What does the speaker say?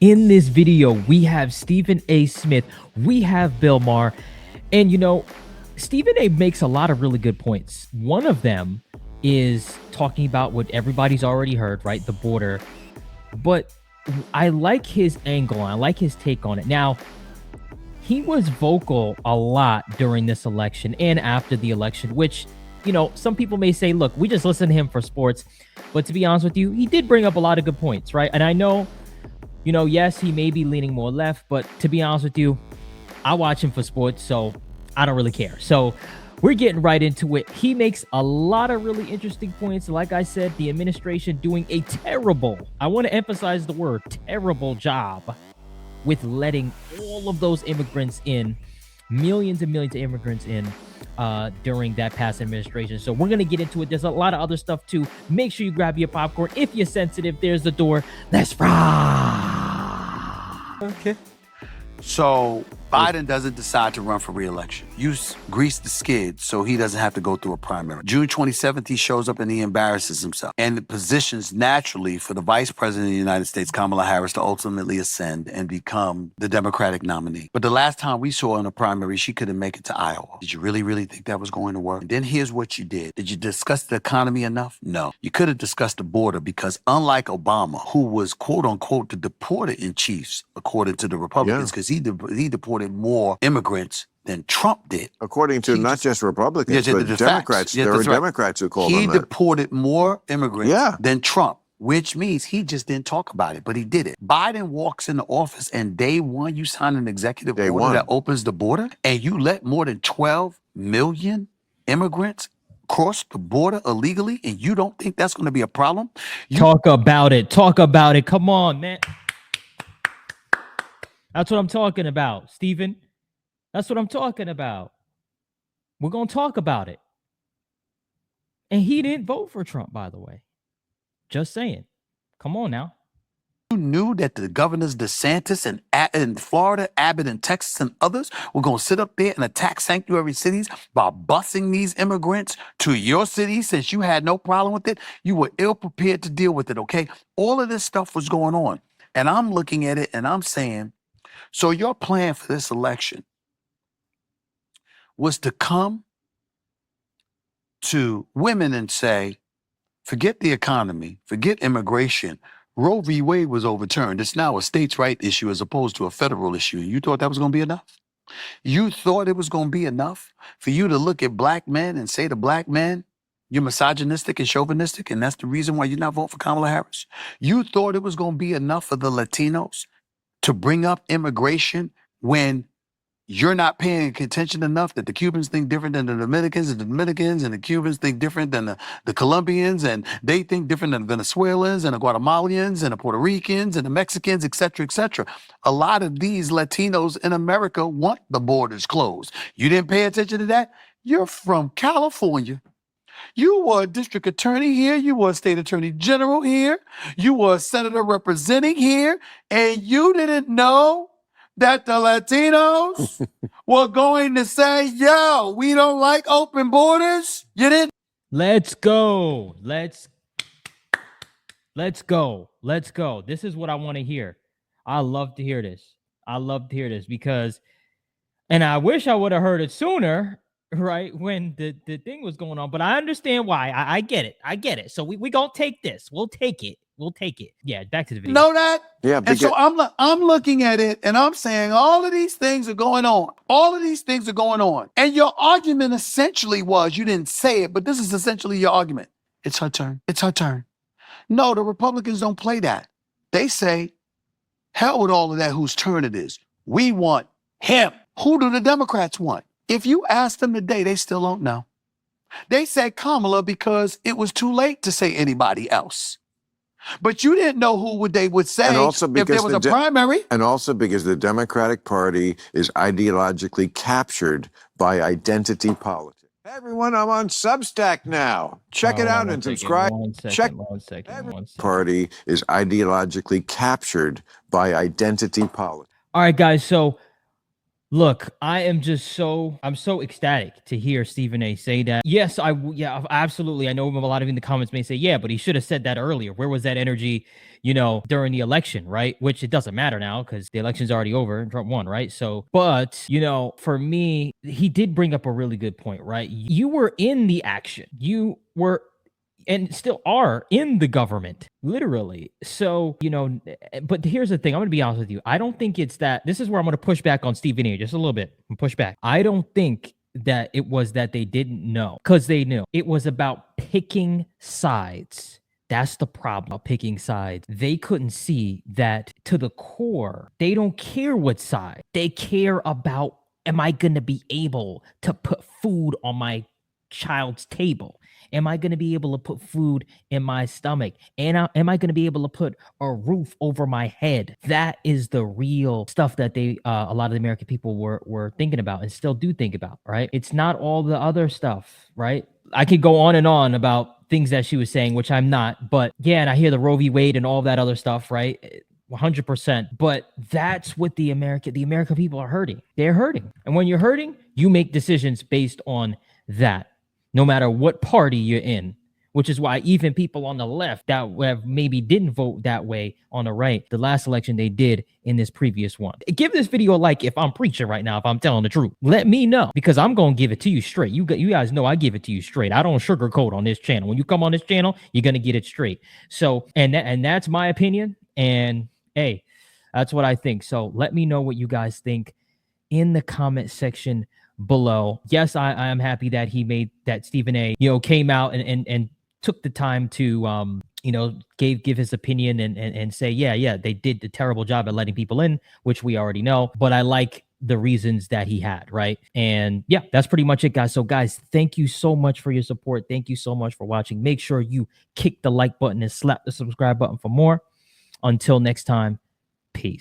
In this video, we have Stephen A. Smith, we have Bill Maher, and Stephen A. makes a lot of really good points. One of them is talking about what everybody's already heard, right? The border. But I like his angle, I like his take on it. Now, he was vocal a lot during this election and after the election, which, some people may say, look, we just listen to him for sports. But to be honest with you, he did bring up a lot of good points, right? And I know, yes, he may be leaning more left, but to be honest with you, I watch him for sports, so I don't really care. So we're getting right into it. He makes a lot of really interesting points. Like I said, the administration doing a terrible, I want to emphasize the word terrible job with letting all of those immigrants in, millions and millions of immigrants in during that past administration. So we're going to get into it. There's a lot of other stuff too. Make sure you grab your popcorn. If you're sensitive, there's the door. Let's ride. Okay. So Biden doesn't decide to run for re-election. You grease the skid so he doesn't have to go through a primary. June 27th, he shows up and he embarrasses himself. And it positions naturally for the vice president of the United States, Kamala Harris, to ultimately ascend and become the Democratic nominee. But the last time we saw her in a primary, she couldn't make it to Iowa. Did you really think that was going to work? And then here's what you did. Did you discuss the economy enough? No. You could have discussed the border because unlike Obama, who was quote unquote the deported in chiefs, according to the Republicans, because he deported more immigrants than Trump did. According to not just Republicans, but Democrats. There were Democrats who called on that. He deported more immigrants than Trump, which means he just didn't talk about it, but he did it. Biden walks into office and day one, you sign an executive order that opens the border and you let more than 12 million immigrants cross the border illegally and you don't think that's going to be a problem? Talk about it. Come on, man. That's what I'm talking about, Stephen. That's what I'm talking about. We're going to talk about it. And he didn't vote for Trump, by the way. Just saying. Come on now. You knew that the governors DeSantis and in Florida, Abbott in Texas and others were going to sit up there and attack sanctuary cities by busing these immigrants to your city since you had no problem with it. You were ill prepared to deal with it, okay? All of this stuff was going on. And I'm looking at it and I'm saying, so your plan for this election was to come to women and say, forget the economy, forget immigration. Roe v. Wade was overturned. It's now a states' right issue as opposed to a federal issue. You thought that was going to be enough? You thought it was going to be enough for you to look at black men and say to black men, you're misogynistic and chauvinistic, and that's the reason why you're not voting for Kamala Harris? You thought it was going to be enough for the Latinos to bring up immigration when you're not paying attention enough that the Cubans think different than the Dominicans, and the Dominicans and the Cubans think different than the Colombians, and they think different than the Venezuelans and the Guatemalans and the Puerto Ricans and the Mexicans, et cetera, et cetera. A lot of these Latinos in America want the borders closed. You didn't pay attention to that? You're from California. You were a district attorney here. You were a state attorney general here. You were a senator representing here. And you didn't know that the Latinos were going to say, yo, we don't like open borders. You didn't. Let's go. Let's go. This is what I want to hear. I love to hear this. Because, and I wish I would have heard it sooner, right, when the thing was going on, but I understand why. I get it. So we gonna take this. We'll take it. Yeah, back to the video. Know that? Yeah. And so I'm looking at it and I'm saying all of these things are going on. And your argument essentially was, you didn't say it, but this is essentially your argument. It's her turn. No, the Republicans don't play that. They say, hell with all of that, whose turn it is. We want him. Who do the Democrats want? If you ask them today, they still don't know. They said Kamala because it was too late to say anybody else. But you didn't know who they would say if there was a primary. And also because the Democratic Party is ideologically captured by identity politics. Hey everyone, I'm on Substack now. Check it out and subscribe. One second. Party is ideologically captured by identity politics. All right, guys. So Look, I'm so ecstatic to hear Stephen A say that. Yes, yeah, absolutely. I know a lot of you in the comments may say, yeah, but he should have said that earlier. Where was that energy, during the election, right? Which it doesn't matter now because the election's already over and Trump won, right? So, but, for me, he did bring up a really good point, right? You were in the action. You were and still are in the government, literally. So, but here's the thing. I'm going to be honest with you. I don't think it's that. This is where I'm going to push back on Stephen A. just a little bit. Push back. I don't think that it was that they didn't know, because they knew. It was about picking sides. That's the problem, picking sides. They couldn't see that to the core. They don't care what side. They care about, am I going to be able to put food on my child's table? Am I going to be able to put food in my stomach? And am I going to be able to put a roof over my head? That is the real stuff that a lot of the American people were thinking about and still do think about, right? It's not all the other stuff, right? I could go on and on about things that she was saying, which I'm not. But yeah, and I hear the Roe v. Wade and all that other stuff, right? 100%. But that's what the American people are hurting. They're hurting. And when you're hurting, you make decisions based on that, no matter what party you're in, which is why even people on the left that have maybe didn't vote that way on the right, the last election they did in this previous one. Give this video a like if I'm preaching right now, if I'm telling the truth. Let me know, because I'm going to give it to you straight. You guys know I give it to you straight. I don't sugarcoat on this channel. When you come on this channel, you're going to get it straight. So, and that's my opinion. And hey, that's what I think. So let me know what you guys think in the comment section below. Yes, I am happy that Stephen A, came out and took the time to give his opinion and say, yeah, they did a terrible job at letting people in, which we already know. But I like the reasons that he had, right? And yeah, that's pretty much it, guys. So guys, thank you so much for your support. Thank you so much for watching. Make sure you kick the like button and slap the subscribe button for more. Until next time, peace.